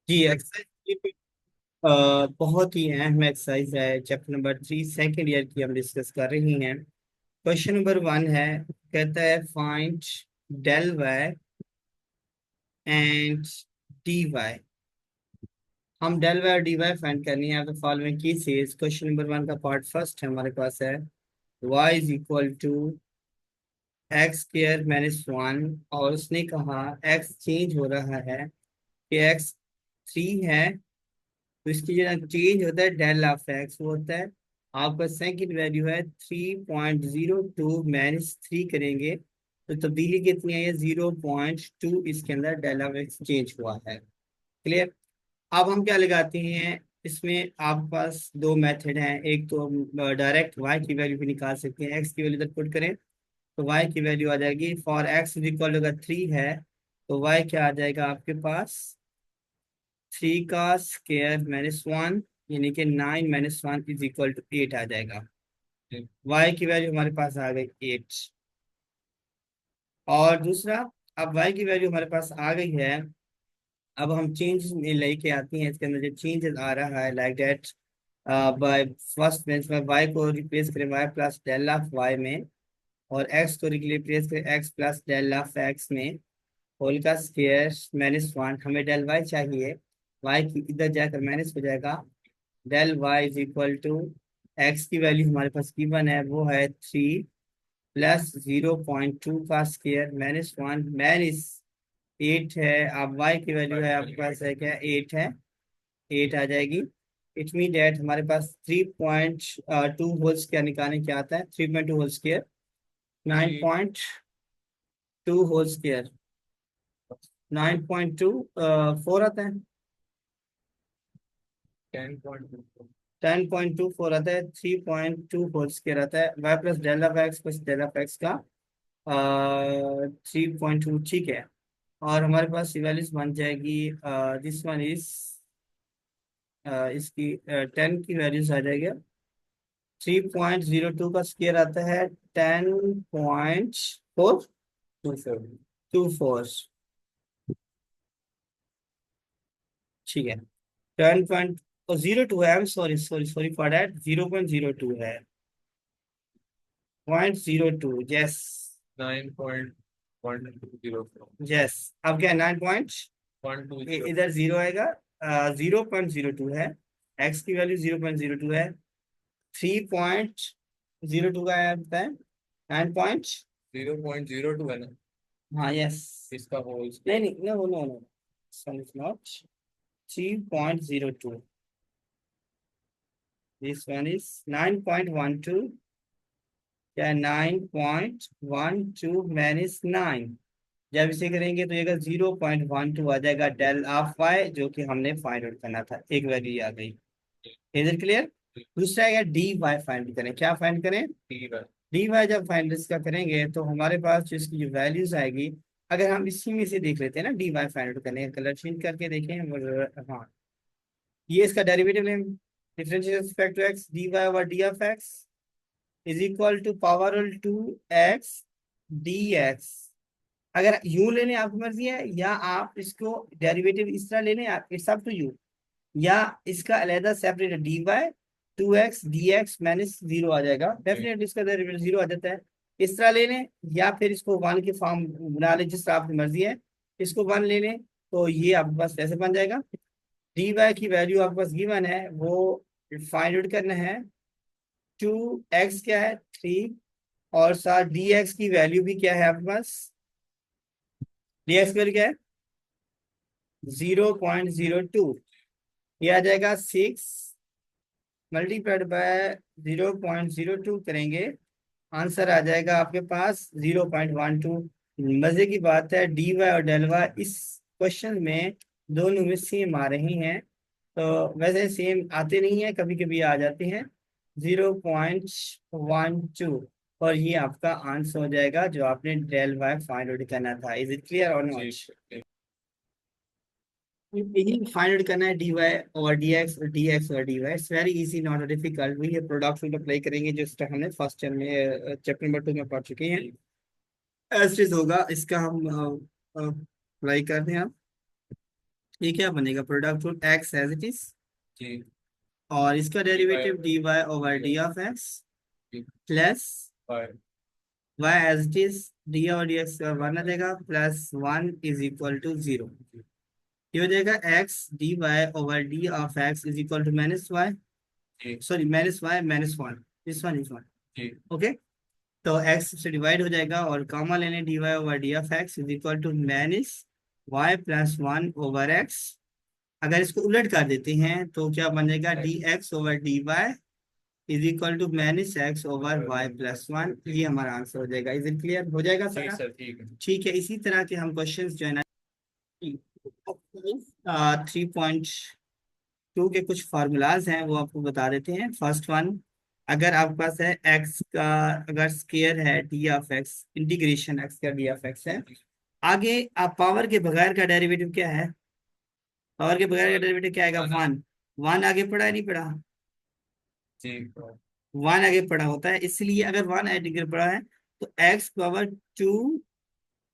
जी exercise बहुत ही अहम exercise है। चैप्टर नंबर 3 सेकेंड ईयर की हम डिस्कस कर रही हैं। क्वेश्चन नंबर 1 है, कहता है find del y and d y. हम डेल वाई और डी वाई फाइंड करनी है। तो फॉलोइंग केसेस, क्वेश्चन नंबर 1 का पार्ट फर्स्ट है हमारे पास है y is equal to x square minus 1, और उसने कहा x चेंज हो रहा है कि x 3 है, तो इसकी जो चेंज होता है डेल ऑफ एक्स वो होता है आपका सेकंड वैल्यू है 3.02 माइनस 3 करेंगे तो तब्दीली कितनी है, 0.2 इसके अंदर डेल ऑफ एक्स चेंज हुआ है। क्लियर। अब हम क्या लगाते हैं, इसमें आपके पास दो मेथड हैं। एक तो हम डायरेक्ट y की वैल्यू भी निकाल सकते हैं, x की वैल्यू तक पुट करें तो y की वैल्यू आ जाएगी। फॉर x इज इक्वल अगर 3 है तो y क्या आ जाएगा आपके पास, 3 का स्क्वायर माइनस 1, यानी कि 9 - 1 इज इक्वल टू 8 आ जाएगा। y की वैल्यू हमारे पास आ गई 8। और दूसरा, अब y की वैल्यू हमारे पास आ गई है, अब हम चेंज में लेके आते हैं। इसके अंदर जो चेंजेस आ रहा है like that, by first bench में y को रिप्लेस करें y plus del of y में, और x को रिप्लेस करें x plus del of x में, होल का स्क्वायर माइनस 1। हमें डेल y चाहिए, y की इधर जाकर माइनस हो जाएगा। Del y is equal to x की वैल्यू हमारे पास गिवन है वो है 3 प्लस 0.2 का स्क्वायर माइनस 1 माइनस 8 है। अब वाई की वैल्यू है आपके पास है क्या, 8 है, 8 आ जाएगी। इट मीन डेट हमारे पास 3.2 होल स्क्वायर निकालने क्या आता है, 3.2 होल स्क्वायर 9.2 होल स्क्वायर 9.24 आता है, 10.24 आता है। 3.2 होल स्क्वायर आता है, y plus del of x plus del of x का 3.2, ठीक है। और हमारे पास वैल्यूज बन जाएगी, दिस वन इज इसकी 10 की वैल्यूज आ जाएगी। 3.02 का स्क्वायर आता है 10.424, ठीक है। 10.02 है, sorry sorry sorry for that, 0.02 है, 0.02, यस। यस, अब क्या है, 9.1, इधर जीरो आएगा, 0.02 है, एक्स की वैल्यू 0.02 है, 3.02 का है आपका है 9 पॉइंट, हाँ यस। नहीं नहीं, no no no, is not 3.02, this one is 9.12, क्या 9.12 माइनस 9। जब इसे करेंगे तो ये 0.12 आ जाएगा डेल ऑफ वाई, जो कि हमने फाइंड आउट करना था। एक वैल्यू आ गई, इज इट क्लियर। दूसरा है डी वाई फाइंड करें, क्या फाइंड करें, डी वाई। जब फाइंड इसका करेंगे तो हमारे पास जो इसकी जो वैल्यूज आएगी, अगर हम इसी में से देख लेते हैं ना, डी वाई फाइंड आउट करने का, कलर चेंज करके देखें हाँ, ये इसका डेरिवेटिव लें, differential respect to x, D Y over D of x is equal to power 2 x D x. अगर यू लेने आपकी मर्जी है, या आप इसको डेरिवेटिव इस तरह लेने, आप इट्स अप टू यू, या इसका अलहदा separate d y 2x d x minus 0 आ जाएगा, डेफिनेटली इसका डेरिवेटिव 0 आ जाता है। इस तरह ले लें, या फिर इसको वन की फॉर्म बना लें, जिस तरह आपकी मर्जी है, इसको वन ले लें तो ये आपके पास कैसे बन जाएगा। डी वाई की वैल्यू आपके पास गिवन है, वो फाइंड आउट करना है। 2x क्या है, 3, और साथ डी एक्स की वैल्यू भी क्या है आपके पास, डी एक्स की वैल्यू क्या है, 0.02, ये आ जाएगा 6 मल्टीप्लाइड बाय 0.02 करेंगे, आंसर आ जाएगा आपके पास 0.12। मजे की बात है, डी वाई और डेल वाई इस क्वेश्चन में दोनों में सेम आ रही हैं, तो वैसे सेम आते नहीं है, कभी कभी आ जाते हैं 0.12, और ये आपका आंसर हो जाएगा जो आपने डेल वाई फाइंड आउट करना था। इज इट क्लियर और नॉट। यही फाइंड आउट करना है डी वाई और डी एक्स और d y, it's very easy, not difficult. वही प्रोडक्ट रूल अप्लाई करेंगे जो स्टेप हमने फर्स्ट टर्म में चैप्टर नंबर 2 में पढ़ चुके हैं। एज इट होगा, इसका हम अप्लाई कर दें आप। ये क्या बनेगा, product root X as it is, जी। और इसका derivative D Y over D of x plus by. Y as it is, D और डी एक्स का वन आ जाएगा, plus one is equal to zero. ये हो जाएगा X D Y over D of x is equal to minus Y, जी। Sorry minus Y minus one, इस one जी। ओके। तो एक्स से डिवाइड हो जाएगा और कॉमा लेने, d Y over D of x is equal to minus y plus one over x. अगर इसको उलट कर देते हैं तो क्या बन जाएगा, d x over d y is equal to minus x over y plus one. ये हमारा आंसर हो जाएगा। इज इट क्लियर, हो जाएगा जी सारा? सर, ठीक है। ठीक है, इसी तरह के हम क्वेश्चंस जो है ना 3.2 के कुछ फार्मूलाज हैं वो आपको बता देते हैं। फर्स्ट वन, अगर आपके पास है एक्स का अगर स्केयर है D of x, integration x का डी ऑफ एक्स है, आगे आप पावर के बगैर का डेरिवेटिव क्या है, पावर के बगैर का डेरिवेटिव क्या आएगा, वन। वन आगे पड़ा है नहीं पड़ा, जी। वन आगे पड़ा होता है, इसलिए अगर वन आगे पड़ा है तो x power two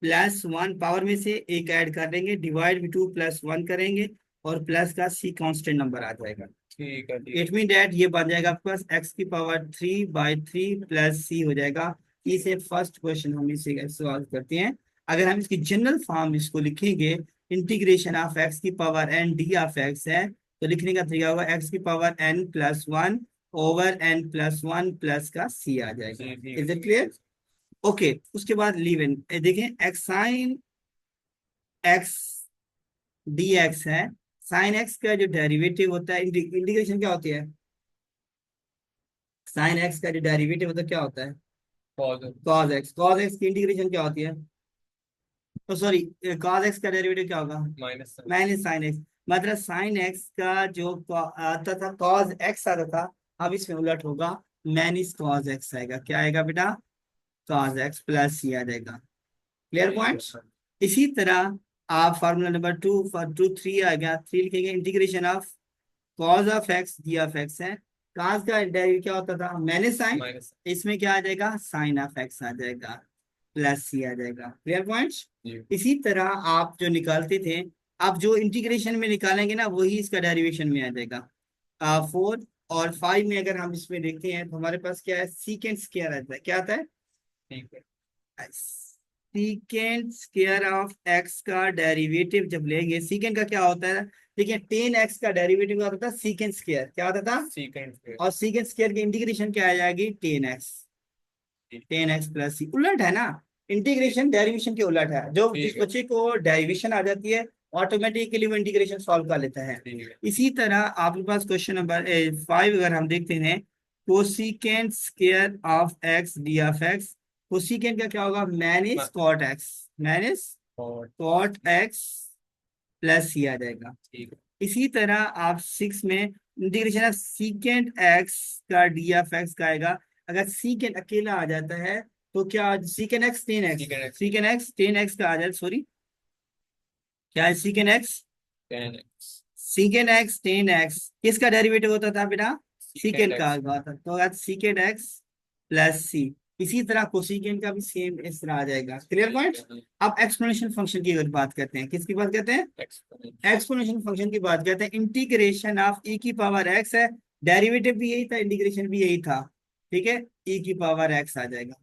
plus one, power में से एक ऐड कर देंगे, डिवाइड भी टू प्लस वन करेंगे, और प्लस का सी कांस्टेंट नंबर आ जाएगा। ठीक है, ठीक इट मीन डैट ये बन जाएगा आपके पास एक्स की power three by three plus C हो जाएगा। इसे फर्स्ट क्वेश्चन हम इसे सॉल्व करते हैं। अगर हम इसकी जनरल फॉर्म इसको लिखेंगे, इंटीग्रेशन ऑफ एक्स की power N D of X है, तो लिखने का तरीका होगा एक्स की power N plus one over N plus one plus का सी आ जाएगा। जी, जी। Is it clear? ओके, उसके बाद लीव इन, देखें X sine X D X है, साइन एक्स का जो डेरिवेटिव होता है, इंटीग्रेशन क्या होती है, साइन एक्स का जो डेरिवेटिव होता है क्या होता है, cause. Cos x. Cos x की इंटीग्रेशन क्या होती है, तो सॉरी, कॉज एक्स का डेरिवेटिव क्या होगा, माइनस। Minus sine x. मतलब साइन एक्स का जो आता था कॉज एक्स आता था, अब इसमें उलट होगा, माइनस कॉज एक्स आएगा। क्या आएगा बेटा, कॉज एक्स प्लस सी आ जाएगा। Clear point? इसी तरह आप formula number two for two three आ गया, थ्री लिखेंगे, integration of cos of X D of X है, कॉस का डेरिवेटिव क्या होता था, माइनस साइन, माइनस। इसमें क्या आ जाएगा, साइन ऑफ एक्स आ जाएगा, प्लस सी आ जाएगा। Clear points? जी। इसी तरह आप जो निकालते थे, आप जो इंटीग्रेशन में निकालेंगे ना वही इसका डेरिवेशन में आ जाएगा। फोर और फाइव में अगर हम इसमें देखते हैं तो हमारे पास क्या है, सीकेंड स्क्वायर आता है, क्या आता है, ठीक है। सीकेंड स्क्वायर ऑफ एक्स का डेरिवेटिव जब लेंगे, सीकेंड का क्या होता है, देखिए टेन एक्स का डेरिवेटिव क्या होता था, सीकेंड स्क्वायर क्या होता था, सीकेंड पे। और सीकेंड स्क्वायर की इंटीग्रेशन क्या आ जाएगी, tan X, tan X plus C. उलट है ना, इंटीग्रेशन डेरिवेशन के उलट है। जो जिस ठीक है। बच्चे को डेरिवेशन आ जाती है ऑटोमेटिकली वो इंटीग्रेशन सॉल्व कर लेता है। ठीक है। इसी तरह आपके पास क्वेश्चन नंबर फाइव अगर हम देखते हैं, cosecant square of X D of x, cosecant का क्या होगा, माइनस कॉट एक्स, माइनस और कॉट एक्स प्लस सी आ जाएगा। ठीक है। इसी तरह आप सिक्स में इंटीग्रेशन ऑफ सीकेंट एक्स का डी ऑफ एक्स का आएगा। अगर सीकेंट अकेला आ जाता है तो क्या, secant x tan x, सीकेंड x. Secant x tan x का आ जाए, सॉरी क्या है, secant x, 10x। Secant x tan x किसका डेरिवेटिव होता था बेटा, सीकेंड सीकेंट का एक्स। होता था, तो सीकेंट एक्स प्लस सी। इसी तरह कोसिकेंट का भी सेम इस तरह आ जाएगा। Clear point? अब एक्सपोनेंशियल फंक्शन की अगर बात करते हैं, किसकी बात करते हैं, एक्सपोनेंशियल। एक्सपोनेंशियल फंक्शन की बात करते हैं। इंटीग्रेशन ऑफ ई की पावर एक्स है, डेरिवेटिव भी यही था, इंटीग्रेशन भी यही था, ठीक है, ई की पावर एक्स आ जाएगा।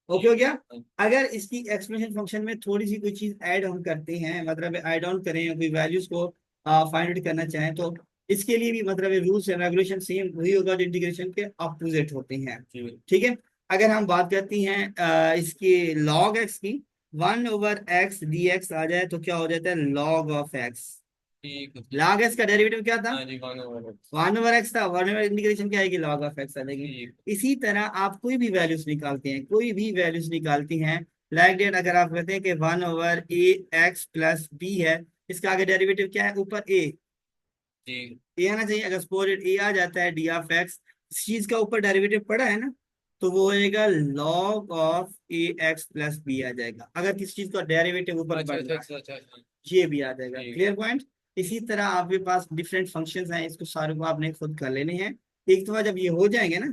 ओके हो गया? अगर इसकी एक्सपोनेंशियल फंक्शन में थोड़ी सी कोई चीज ऐड हम करते हैं, मतलब ऐड ऑन करें या कोई वैल्यूज को फाइंड आउट करना चाहें, तो इसके लिए भी मतलब रूल्स एंड रेगुलेशन सेम वही होगा जो इंटीग्रेशन के अपोजिट होते हैं। ठीक है, अगर हम बात करती हैं इसकी लॉग एक्स की, one over X D X आ जाए तो क्या हो जाता है, लॉग ऑफ एक्स। ठीक है। लॉग एक्स का डेरिवेटिव क्या था, हाँ जी, 1/x। वन ओवर एक्स था, वन ओवर इंटीग्रेशन क्या आएगी, लॉग ऑफ एक्स आ जाएगी। ठीक। इसी तरह आप कोई भी वैल्यूज निकालते हैं, कोई भी वैल्यूज निकालती हैं, लाइक डेट अगर आप कहते हैं कि वन ओवर ए एक्स प्लस बी है, इसका आगे डेरिवेटिव क्या है, ऊपर जी। ए आना चाहिए। अगर सपोज ए आ जाता है डी ऑफ एक्स, इस चीज का ऊपर डेरिवेटिव पड़ा है ना, तो वो हो जाएगा log of a x plus b आ जाएगा। अगर किसी चीज का डेरिवेटिव ऊपर अच्छा, बढ़ अच्छा, रहा है, अच्छा, अच्छा। ये भी आ जाएगा। ठीक। Clear point? इसी तरह आपके पास डिफरेंट फंक्शंस हैं, इसको सारे को आपने खुद कर लेने हैं। एक दफा जब ये हो जाएंगे ना,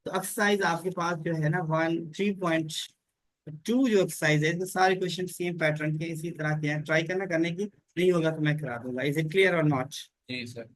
तो एक्सरसाइज आपके पास जो है ना वन 3.2 जो एक्सरसाइज है, इसके सारे क्वेश्चन सेम पैटर्न के इसी तरह के हैं, ट्राई करना करने की नहीं होगा तो मैं करा दूंगा। इज इट क्लियर और नॉट? जी सर।